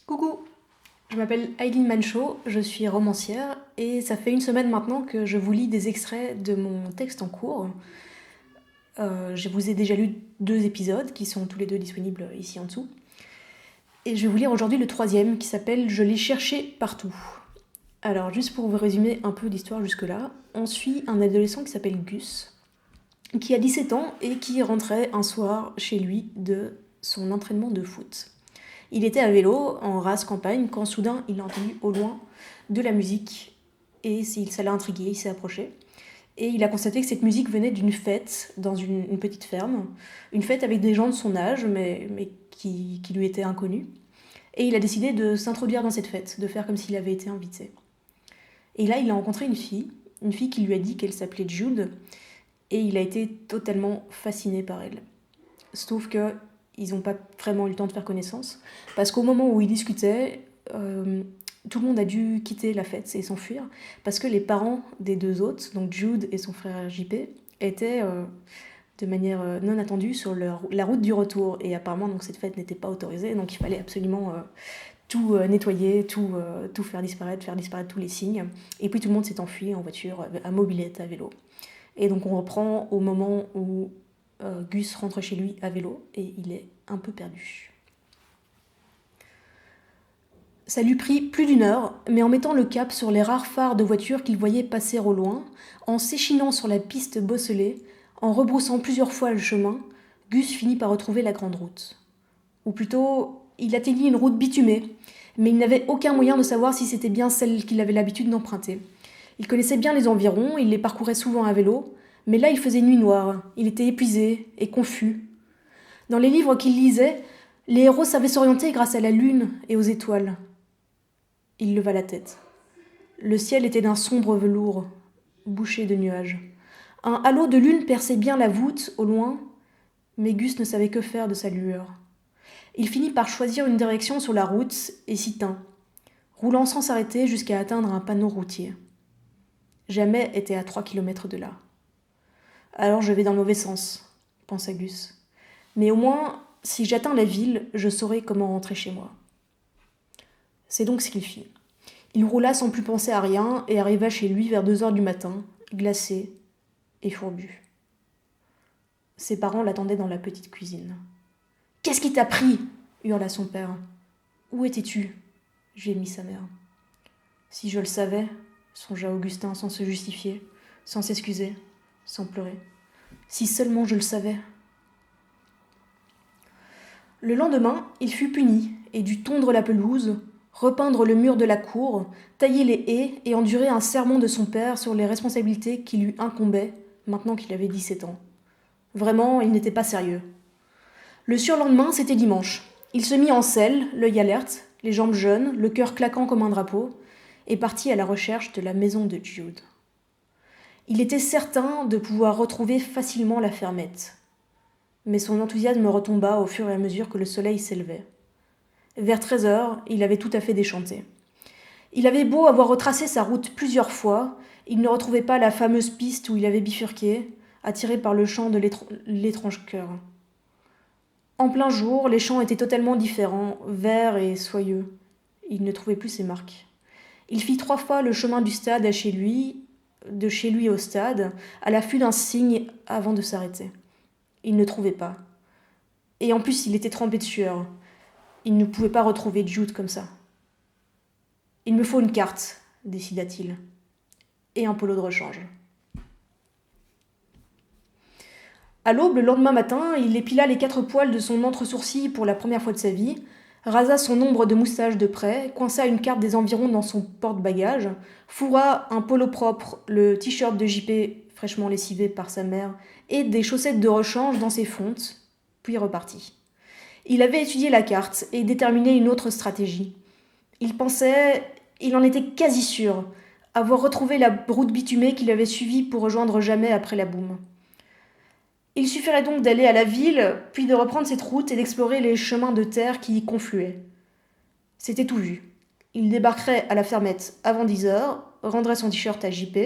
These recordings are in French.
Coucou, je m'appelle Aileen Manchot, je suis romancière et ça fait une semaine maintenant que je vous lis des extraits de mon texte en cours. Je vous ai déjà lu 2 épisodes qui sont tous les deux disponibles ici en dessous. Et je vais vous lire aujourd'hui le troisième qui s'appelle Je l'ai cherché partout. Alors juste pour vous résumer un peu l'histoire jusque-là, on suit un adolescent qui s'appelle Gus, qui a 17 ans et qui rentrait un soir chez lui de son entraînement de foot. Il était à vélo, en rase campagne, quand soudain il a entendu au loin de la musique et ça l'a intrigué, il s'est approché. Et il a constaté que cette musique venait d'une fête dans une petite ferme, une fête avec des gens de son âge, mais qui lui étaient inconnus. Et il a décidé de s'introduire dans cette fête, de faire comme s'il avait été invité. Et là, il a rencontré une fille qui lui a dit qu'elle s'appelait Jude, et il a été totalement fasciné par elle. Sauf que ils n'ont pas vraiment eu le temps de faire connaissance, parce qu'au moment où ils discutaient, tout le monde a dû quitter la fête et s'enfuir, parce que les parents des deux autres, donc Jude et son frère JP, étaient de manière non attendue sur la route du retour, et apparemment donc, cette fête n'était pas autorisée, donc il fallait absolument tout nettoyer, tout faire disparaître tous les signes, et puis tout le monde s'est enfui en voiture, à mobilette, à vélo. Et donc on reprend au moment où Gus rentre chez lui à vélo et il est un peu perdu. Ça lui prit plus d'une heure, mais en mettant le cap sur les rares phares de voitures qu'il voyait passer au loin, en s'échinant sur la piste bosselée, en rebroussant plusieurs fois le chemin, Gus finit par retrouver la grande route. Ou plutôt, il atteignit une route bitumée, mais il n'avait aucun moyen de savoir si c'était bien celle qu'il avait l'habitude d'emprunter. Il connaissait bien les environs, il les parcourait souvent à vélo, mais là il faisait nuit noire, il était épuisé et confus. Dans les livres qu'il lisait, les héros savaient s'orienter grâce à la lune et aux étoiles. Il leva la tête. Le ciel était d'un sombre velours, bouché de nuages. Un halo de lune perçait bien la voûte au loin, mais Gus ne savait que faire de sa lueur. Il finit par choisir une direction sur la route et s'y tint, roulant sans s'arrêter jusqu'à atteindre un panneau routier. Jamais était à 3 kilomètres de là. Alors je vais dans le mauvais sens, pensa Gus. Mais au moins, si j'atteins la ville, je saurai comment rentrer chez moi. C'est donc ce qu'il fit. Il roula sans plus penser à rien et arriva chez lui vers 2 heures du matin, glacé et fourbu. Ses parents l'attendaient dans la petite cuisine. « Qu'est-ce qui t'a pris » hurla son père. « Où étais-tu » gémit sa mère. « Si je le savais, » songea Augustin sans se justifier, sans s'excuser, sans pleurer. « Si seulement je le savais. » Le lendemain, il fut puni et dut tondre la pelouse, repeindre le mur de la cour, tailler les haies et endurer un sermon de son père sur les responsabilités qui lui incombaient maintenant qu'il avait 17 ans. Vraiment, il n'était pas sérieux. Le surlendemain, c'était dimanche. Il se mit en selle, l'œil alerte, les jambes jeunes, le cœur claquant comme un drapeau, et partit à la recherche de la maison de Jude. Il était certain de pouvoir retrouver facilement la fermette. Mais son enthousiasme retomba au fur et à mesure que le soleil s'élevait. Vers 13 heures, il avait tout à fait déchanté. Il avait beau avoir retracé sa route plusieurs fois, il ne retrouvait pas la fameuse piste où il avait bifurqué, attiré par le chant de l'étrange chœur. En plein jour, les chants étaient totalement différents, verts et soyeux. Il ne trouvait plus ses marques. Il fit 3 fois le chemin du stade à chez lui, de chez lui au stade, à l'affût d'un signe avant de s'arrêter. Il ne trouvait pas. Et en plus, il était trempé de sueur. Il ne pouvait pas retrouver Jude comme ça. « Il me faut une carte », décida-t-il, et un polo de rechange. À l'aube, le lendemain matin, il épila les 4 poils de son entre-sourcil pour la première fois de sa vie, rasa son ombre de moustache de près, coinça une carte des environs dans son porte-bagages, fourra un polo propre, le t-shirt de JP fraîchement lessivé par sa mère et des chaussettes de rechange dans ses fontes, puis repartit. Il avait étudié la carte et déterminé une autre stratégie. Il en était quasi sûr, avoir retrouvé la route bitumée qu'il avait suivie pour rejoindre Jamais après la boum. Il suffirait donc d'aller à la ville, puis de reprendre cette route et d'explorer les chemins de terre qui y confluaient. C'était tout vu. Il débarquerait à la fermette avant 10 heures, rendrait son t-shirt à JP,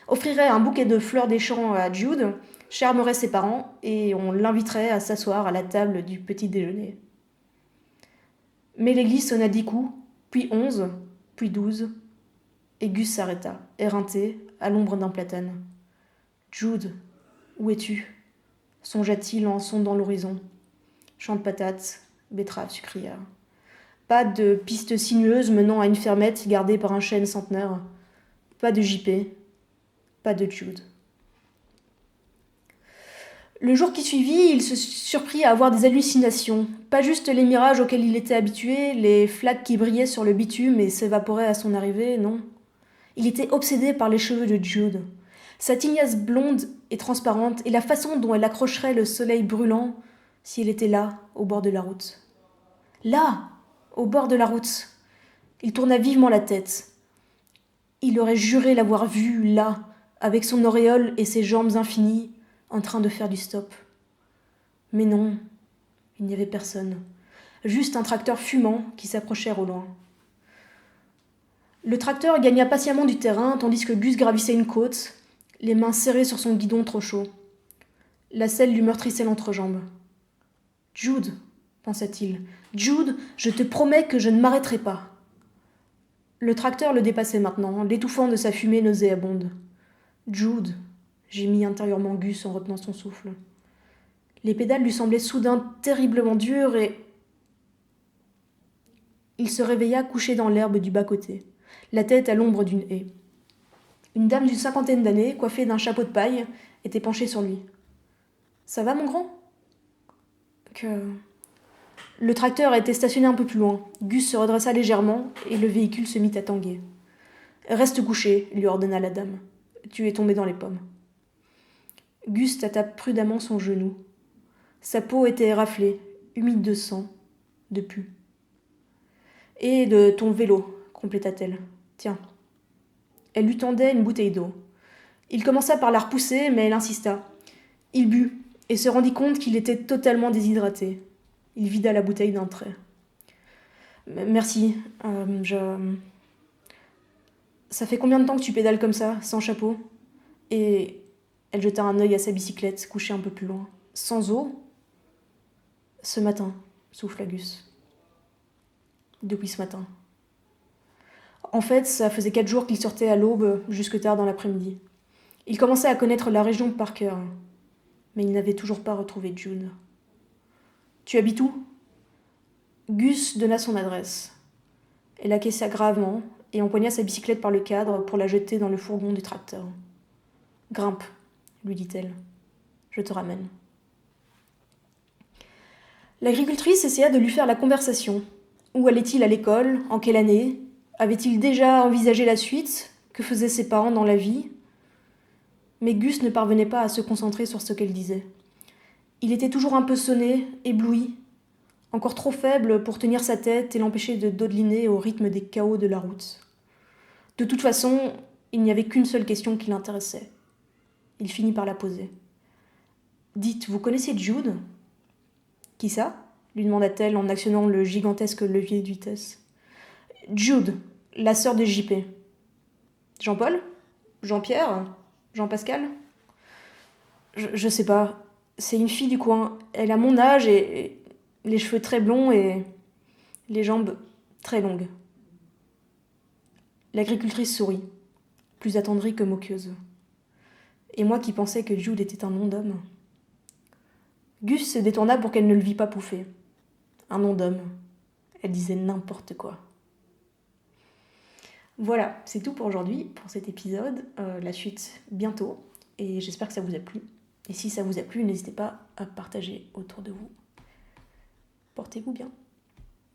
offrirait un bouquet de fleurs des champs à Jude, charmerait ses parents et on l'inviterait à s'asseoir à la table du petit déjeuner. Mais l'église sonna 10 coups, puis 11, puis 12, et Gus s'arrêta, éreinté, à l'ombre d'un platane. « Jude, où es-tu » songea-t-il en sondant l'horizon. Champ de patates, betteraves sucrières. Pas de piste sinueuse menant à une fermette gardée par un chêne centenaire. Pas de JP, pas de Jude. Le jour qui suivit, il se surprit à avoir des hallucinations. Pas juste les mirages auxquels il était habitué, les flaques qui brillaient sur le bitume et s'évaporaient à son arrivée, non. Il était obsédé par les cheveux de Jude. Sa tignasse blonde et transparente et la façon dont elle accrocherait le soleil brûlant si elle était là, au bord de la route. Là, au bord de la route. Il tourna vivement la tête. Il aurait juré l'avoir vue là, avec son auréole et ses jambes infinies, en train de faire du stop. Mais non, il n'y avait personne. Juste un tracteur fumant qui s'approchait au loin. Le tracteur gagna patiemment du terrain tandis que Gus gravissait une côte, les mains serrées sur son guidon trop chaud. La selle lui meurtrissait l'entrejambe. « Jude, pensa-t-il, Jude, je te promets que je ne m'arrêterai pas. » Le tracteur le dépassait maintenant, l'étouffant de sa fumée nauséabonde. « Jude, » gémit intérieurement Gus en retenant son souffle. Les pédales lui semblaient soudain terriblement dures et... Il se réveilla couché dans l'herbe du bas-côté, la tête à l'ombre d'une haie. Une dame d'une 50aine d'années, coiffée d'un chapeau de paille, était penchée sur lui. « Ça va, mon grand ?» Le tracteur était stationné un peu plus loin. Gus se redressa légèrement et le véhicule se mit à tanguer. « Reste couché, » lui ordonna la dame. « Tu es tombé dans les pommes. » Gus tâta prudemment son genou. Sa peau était éraflée, humide de sang, de pus. « Et de ton vélo, » compléta-t-elle. « Tiens. » Elle lui tendait une bouteille d'eau. Il commença par la repousser, mais elle insista. Il but et se rendit compte qu'il était totalement déshydraté. Il vida la bouteille d'un trait. « Merci, Ça fait combien de temps que tu pédales comme ça, sans chapeau ?» Et elle jeta un œil à sa bicyclette, couchée un peu plus loin. « Sans eau ?»« Ce matin, » souffla Gus. « Depuis ce matin. » En fait, ça faisait 4 jours qu'il sortait à l'aube, jusque tard dans l'après-midi. Il commençait à connaître la région par cœur, mais il n'avait toujours pas retrouvé Jude. « Tu habites où ?» Gus donna son adresse. Elle acquiesça gravement et empoigna sa bicyclette par le cadre pour la jeter dans le fourgon du tracteur. « Grimpe, » lui dit-elle. « Je te ramène. » L'agricultrice essaya de lui faire la conversation. Où allait-il à l'école? En quelle année? Avait-il déjà envisagé la suite? Que faisaient ses parents dans la vie? Mais Gus ne parvenait pas à se concentrer sur ce qu'elle disait. Il était toujours un peu sonné, ébloui, encore trop faible pour tenir sa tête et l'empêcher de dodeliner au rythme des chaos de la route. De toute façon, il n'y avait qu'une seule question qui l'intéressait. Il finit par la poser. « Dites, vous connaissez Jude ?»« Qui ça ?» lui demanda-t-elle en actionnant le gigantesque levier de vitesse. « Jude, la sœur de JP. »« Jean-Paul ? Jean-Pierre ? Jean-Pascal ? Je sais pas. C'est une fille du coin. Elle a mon âge et les cheveux très blonds et les jambes très longues. » L'agricultrice sourit, plus attendrie que moqueuse. Et moi qui pensais que Jude était un nom d'homme. Gus se détourna pour qu'elle ne le vît pas pouffer. Un nom d'homme. Elle disait n'importe quoi. Voilà, c'est tout pour aujourd'hui, pour cet épisode. La suite bientôt. Et j'espère que ça vous a plu. Et si ça vous a plu, n'hésitez pas à partager autour de vous. Portez-vous bien.